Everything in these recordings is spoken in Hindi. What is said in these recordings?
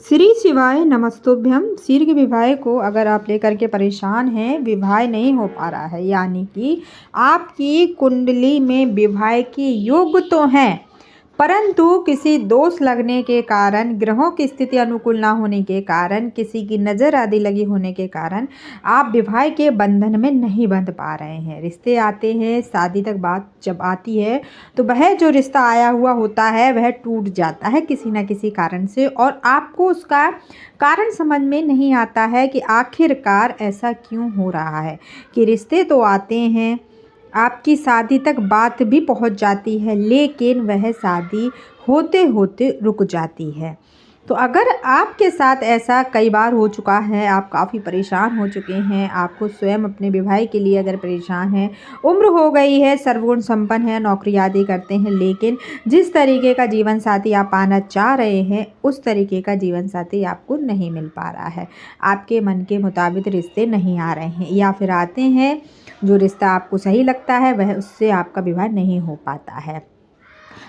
श्री शिवाय नमस्तुभ्यम। शीघ्र विवाह को अगर आप लेकर के परेशान हैं, विवाह नहीं हो पा रहा है, यानी कि आपकी कुंडली में विवाह के योग तो हैं, परंतु किसी दोष लगने के कारण, ग्रहों की स्थिति अनुकूल ना होने के कारण, किसी की नज़र आदि लगी होने के कारण आप विवाह के बंधन में नहीं बंध पा रहे हैं। रिश्ते आते हैं, शादी तक बात जब आती है तो वह जो रिश्ता आया हुआ होता है वह टूट जाता है किसी न किसी कारण से, और आपको उसका कारण समझ में नहीं आता है कि आखिरकार ऐसा क्यों हो रहा है कि रिश्ते तो आते हैं, आपकी शादी तक बात भी पहुंच जाती है, लेकिन वह शादी होते होते रुक जाती है। तो अगर आपके साथ ऐसा कई बार हो चुका है, आप काफ़ी परेशान हो चुके हैं, आपको स्वयं अपने विवाह के लिए अगर परेशान हैं, उम्र हो गई है, सर्वगुण संपन्न है, नौकरी आदि करते हैं, लेकिन जिस तरीके का जीवन साथी आप पाना चाह रहे हैं उस तरीके का जीवन साथी आपको नहीं मिल पा रहा है, आपके मन के मुताबिक रिश्ते नहीं आ रहे हैं, या फिर आते हैं जो रिश्ता आपको सही लगता है वह उससे आपका विवाह नहीं हो पाता है।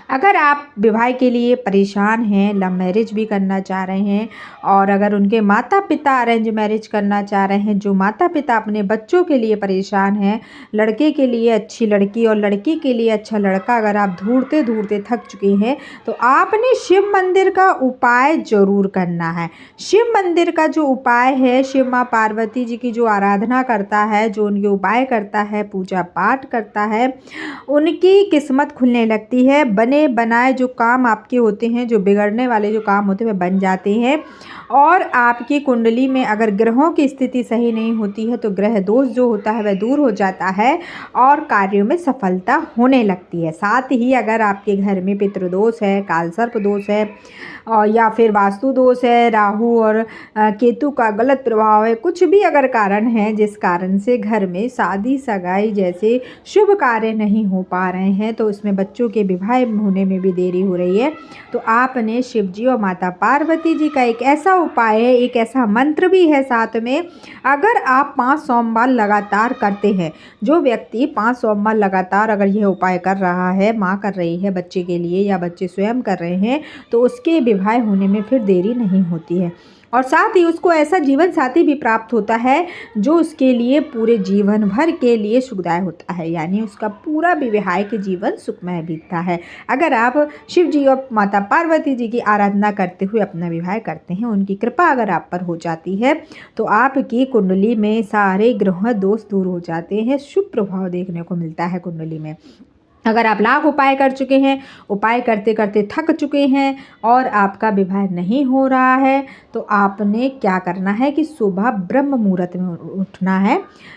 अगर आप विवाह के लिए परेशान हैं, लव मैरिज भी करना चाह रहे हैं, और अगर उनके माता पिता अरेंज मैरिज करना चाह रहे हैं, जो माता पिता अपने बच्चों के लिए परेशान हैं, लड़के के लिए अच्छी लड़की और लड़की के लिए अच्छा लड़का अगर आप ढूंढते ढूंढते थक चुके हैं, तो आपने शिव मंदिर का उपाय ज़रूर करना है। शिव मंदिर का जो उपाय है, शिव माँ पार्वती जी की जो आराधना करता है, जो उनके उपाय करता है, पूजा पाठ करता है, उनकी किस्मत खुलने लगती है। बने बनाए जो काम आपके होते हैं, जो बिगड़ने वाले जो काम होते हैं वह बन जाते हैं, और आपकी कुंडली में अगर ग्रहों की स्थिति सही नहीं होती है तो ग्रह दोष जो होता है वह दूर हो जाता है और कार्यों में सफलता होने लगती है। साथ ही अगर आपके घर में पितृदोष है, कालसर्प दोष है, और या फिर वास्तु दोष है, राहु और केतु का गलत प्रभाव है, कुछ भी अगर कारण है जिस कारण से घर में शादी सगाई जैसे शुभ कार्य नहीं हो पा रहे हैं, तो उसमें बच्चों के विवाह होने में भी देरी हो रही है, तो आपने शिव जी और माता पार्वती जी का एक ऐसा उपाय है, एक ऐसा मंत्र भी है साथ में। अगर आप 5 सोमवार लगातार करते हैं, जो व्यक्ति 5 सोमवार लगातार अगर यह उपाय कर रहा है, माँ कर रही है बच्चे के लिए या बच्चे स्वयं कर रहे हैं, तो उसके विवाह होने में फिर देरी नहीं होती है, और साथ ही उसको ऐसा जीवन साथी भी प्राप्त होता है जो उसके लिए पूरे जीवन भर के लिए सुखदायक होता है, यानी उसका पूरा वैवाहिक जीवन सुखमय बीतता है। अगर आप शिव जी और माता पार्वती जी की आराधना करते हुए अपना विवाह करते हैं, उनकी कृपा अगर आप पर हो जाती है, तो आपकी कुंडली में सारे ग्रह दोष दूर हो जाते हैं, शुभ प्रभाव देखने को मिलता है कुंडली में। अगर आप लाख उपाय कर चुके हैं, उपाय करते करते थक चुके हैं और आपका विवाह नहीं हो रहा है, तो आपने क्या करना है कि सुबह ब्रह्म मुहूर्त में उठना है।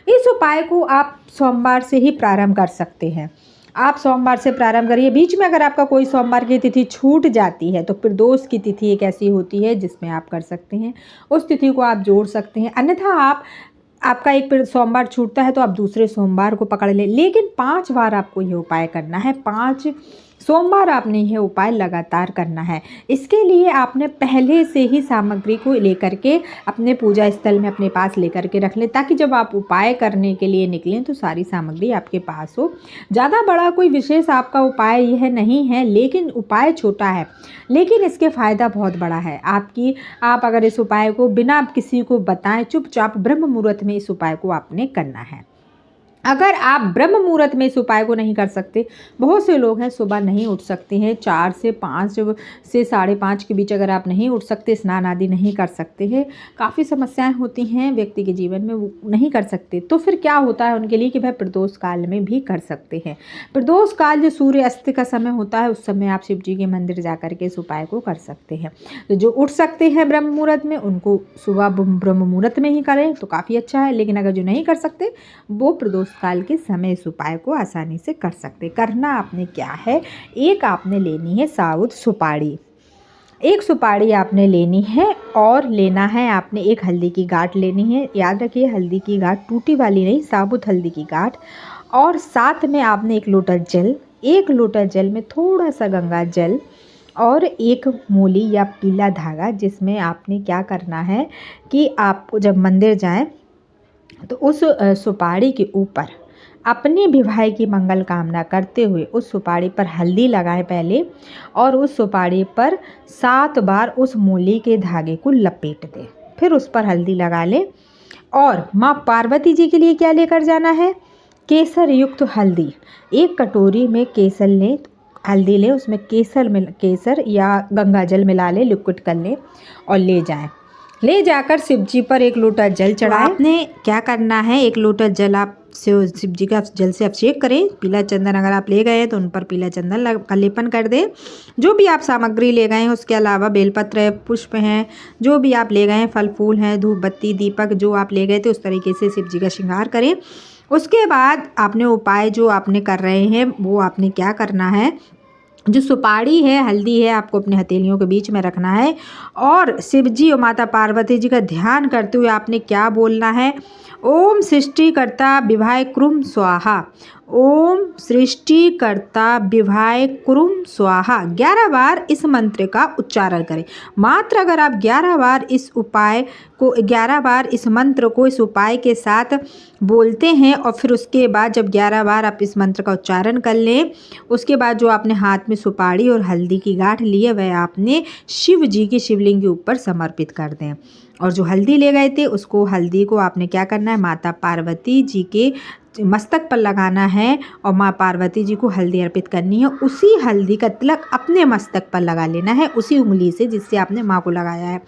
इस उपाय को आप सोमवार से ही प्रारंभ कर सकते हैं। आप सोमवार से प्रारंभ करिए। बीच में अगर आपका कोई सोमवार की तिथि छूट जाती है तो फिर दोष की तिथि एक ऐसी होती है जिसमें आप कर सकते हैं, उस तिथि को आप जोड़ सकते हैं। अन्यथा आपका एक फिर सोमवार छूटता है तो आप दूसरे सोमवार को पकड़ लें, लेकिन 5 बार आपको ये उपाय करना है, 5 सोमवार आपने यह उपाय लगातार करना है। इसके लिए आपने पहले से ही सामग्री को लेकर के अपने पूजा स्थल में अपने पास लेकर के रख लें, ताकि जब आप उपाय करने के लिए निकलें तो सारी सामग्री आपके पास हो। ज़्यादा बड़ा कोई विशेष आपका उपाय यह नहीं है, लेकिन उपाय छोटा है, लेकिन इसके फ़ायदा बहुत बड़ा है। आप अगर इस उपाय को बिना किसी को बताएं चुपचाप ब्रह्म मुहूर्त में इस उपाय को आपने करना है। अगर आप ब्रह्म मुहूर्त में इस उपाय को नहीं कर सकते, बहुत से लोग हैं सुबह नहीं उठ सकते हैं, 4 से 5 से 5:30 के बीच अगर आप नहीं उठ सकते, स्नान आदि नहीं कर सकते हैं, काफ़ी समस्याएं होती हैं व्यक्ति के जीवन में, वो नहीं कर सकते, तो फिर क्या होता है उनके लिए कि वह प्रदोष काल में भी कर सकते हैं। प्रदोष काल जो सूर्य अस्त का समय होता है, उस समय आप शिव जी के मंदिर जा कर के इस उपाय को कर सकते हैं। तो जो उठ सकते हैं ब्रह्म मुहूर्त में, उनको सुबह ब्रह्म मुहूर्त में ही करें तो काफ़ी अच्छा है, लेकिन अगर जो नहीं कर सकते वो प्रदोष काल के समय इस उपाय को आसानी से कर सकते। करना आपने क्या है, एक आपने लेनी है साबुत सुपारी, एक सुपारी आपने लेनी है, और लेना है आपने एक हल्दी की गांठ लेनी है। याद रखिए हल्दी की गांठ टूटी वाली नहीं, साबुत हल्दी की गांठ, और साथ में आपने 1 लोटा जल, 1 लोटा जल में थोड़ा सा गंगा जल और एक मूली या पीला धागा, जिसमें आपने क्या करना है कि आप जब मंदिर जाएं तो उस सुपारी के ऊपर अपने विवाह की मंगल कामना करते हुए उस सुपारी पर हल्दी लगाएं पहले, और उस सुपारी पर 7 बार उस मूली के धागे को लपेट दें। फिर उस पर हल्दी लगा लें। और माँ पार्वती जी के लिए क्या लेकर जाना है? केसर युक्त हल्दी। एक कटोरी में केसर लें, हल्दी लें, उसमें केसर या गंगा जल मिला लें, लिक्विड कर लें और ले जाएं। ले जाकर शिव जी पर 1 लोटा जल चढ़ाएं। आपने क्या करना है, 1 लोटा जल आप शिव जी का जल से अभिषेक करें। पीला चंदन अगर आप ले गए हैं तो उन पर पीला चंदन का लेपन कर दें। जो भी आप सामग्री ले गए हैं, उसके अलावा बेलपत्र है, पुष्प हैं, जो भी आप ले गए हैं, फल फूल हैं, धूप बत्ती दीपक जो आप ले गए थे, उस तरीके से शिव जी का श्रृंगार करें। उसके बाद आपने उपाय जो आपने कर रहे हैं वो आपने क्या करना है, जो सुपारी है, हल्दी है, आपको अपने हथेलियों के बीच में रखना है और शिव जी और माता पार्वती जी का ध्यान करते हुए आपने क्या बोलना है, ओम सृष्टिकर्ता विवाह कुरुम स्वाहा, ओम सृष्टिकर्ता विवाह कुरुम स्वाहा। 11 बार इस मंत्र का उच्चारण करें। मात्र अगर आप 11 बार इस मंत्र को इस उपाय के साथ बोलते हैं और फिर उसके बाद जब 11 बार आप इस मंत्र का उच्चारण कर लें, उसके बाद जो आपने हाथ में सुपारी और हल्दी की गांठ ली है वह आपने शिव जी की शिवलिंग के ऊपर समर्पित कर दें। और जो हल्दी ले गए थे हल्दी को आपने क्या करना है, माता पार्वती जी के मस्तक पर लगाना है और माँ पार्वती जी को हल्दी अर्पित करनी है। उसी हल्दी का तिलक अपने मस्तक पर लगा लेना है, उसी उंगली से जिससे आपने माँ को लगाया है।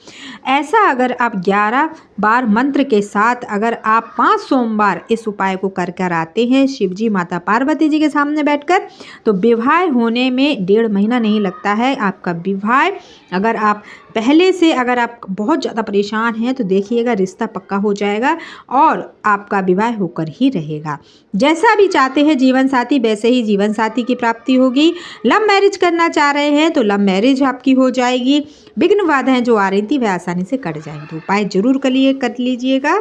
ऐसा अगर आप 11 बार मंत्र के साथ अगर आप 5 सोमवार इस उपाय को कर आते हैं शिव जी माता पार्वती जी के सामने बैठकर, तो विवाह होने में 1.5 महीना नहीं लगता है आपका विवाह। अगर आप पहले से अगर आप बहुत ज़्यादा परेशान हैं तो देखिएगा रिश्ता पक्का हो जाएगा और आपका विवाह होकर ही रहेगा। जैसा भी चाहते हैं जीवन साथी वैसे ही जीवन साथी की प्राप्ति होगी। लव मैरिज करना चाह रहे हैं तो लव मैरिज आपकी हो जाएगी। विघ्न बाधाएं जो आ रही थी वह आसानी से कट जाएंगी। तो उपाय जरूर कर लीजिएगा।